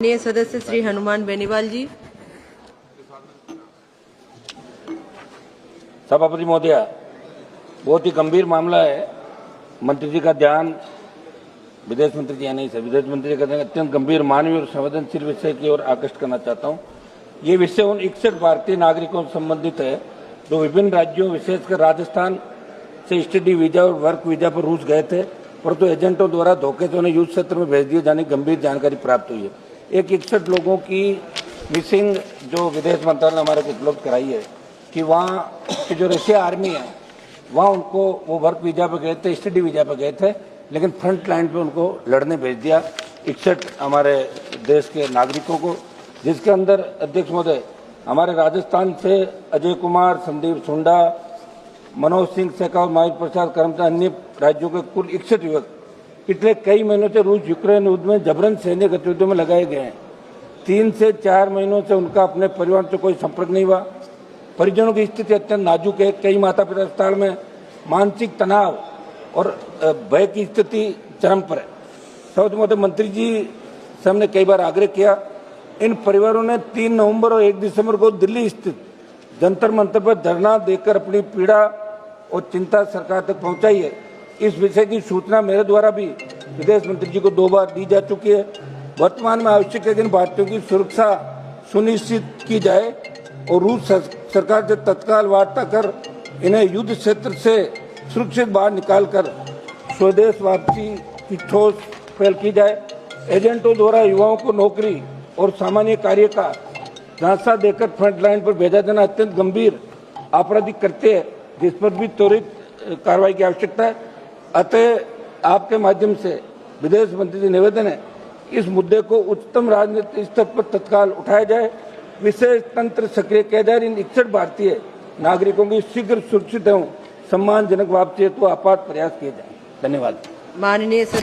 माननीय सदस्य श्री हनुमान बेनीवाल जी। सभापति महोदय, बहुत ही गंभीर मामला है। मंत्री जी का ध्यान, विदेश मंत्री जी नहीं सर, विदेश मंत्री जी का ध्यान अत्यंत गंभीर मानवीय और संवेदनशील विषय की ओर आकृष्ट करना चाहता हूं। ये विषय उन 61 भारतीय नागरिकों से संबंधित है जो विभिन्न राज्यों, विशेषकर राजस्थान से स्टडी वीजा और वर्क वीजा पर रूस गए थे, परंतु एजेंटों द्वारा धोखे से उन्हें युद्ध क्षेत्र में भेज दिए जाने की गंभीर जानकारी प्राप्त हुई है। एक 61 लोगों की मिसिंग जो विदेश मंत्रालय ने हमारे को उपलब्ध कराई है कि वहाँ की जो रशिया आर्मी है वहाँ उनको वो वर्क वीजा पे गए थे, स्टडी वीजा पे गए थे, लेकिन फ्रंट लाइन पे उनको लड़ने भेज दिया 61 हमारे देश के नागरिकों को, जिसके अंदर अध्यक्ष महोदय हमारे राजस्थान से अजय कुमार, संदीप सुंडा, मनोज सिंह शेखावत, महावीर प्रसाद कर्मचारी, अन्य राज्यों के कुल 61 युवक पिछले कई महीनों से रूस यूक्रेन युद्ध में जबरन सैन्य गतिविधियों में लगाए गए हैं। 3 से 4 महीनों से उनका अपने परिवार से कोई संपर्क नहीं हुआ। परिजनों की स्थिति अत्यंत नाजुक है। कई माता पिता अस्पताल में, मानसिक तनाव और भय की स्थिति चरम पर है। सभापति महोदय, मंत्री जी से हमने कई बार आग्रह किया। इन परिवारों ने 3 नवंबर और 1 दिसंबर को दिल्ली स्थित जंतर मंतर पर धरना देकर अपनी पीड़ा और चिंता सरकार तक पहुंचाई है। इस विषय की सूचना मेरे द्वारा भी विदेश मंत्री जी को 2 बार दी जा चुकी है। वर्तमान में आवश्यक है कि इन भारतीयों की सुरक्षा सुनिश्चित की जाए और रूस सरकार से तत्काल वार्ता कर इन्हें युद्ध क्षेत्र से सुरक्षित बाहर निकालकर स्वदेश वापसी की ठोस पहल की जाए। एजेंटों द्वारा युवाओं को नौकरी और सामान्य कार्य का झांसा देकर फ्रंट लाइन पर भेजा जाना अत्यंत गंभीर आपराधिक कृत्य है, जिस पर भी त्वरित कार्रवाई की आवश्यकता है। अतः आपके माध्यम से विदेश मंत्री जी निवेदन है, इस मुद्दे को उच्चतम राजनीतिक स्तर पर तत्काल उठाया जाए, विशेष तंत्र सक्रिय किया जाए। इन 61 भारतीय नागरिकों की शीघ्र सुरक्षित एवं सम्मानजनक वापसी हेतु आपात प्रयास किए जाए। धन्यवाद। माननीय सदस्य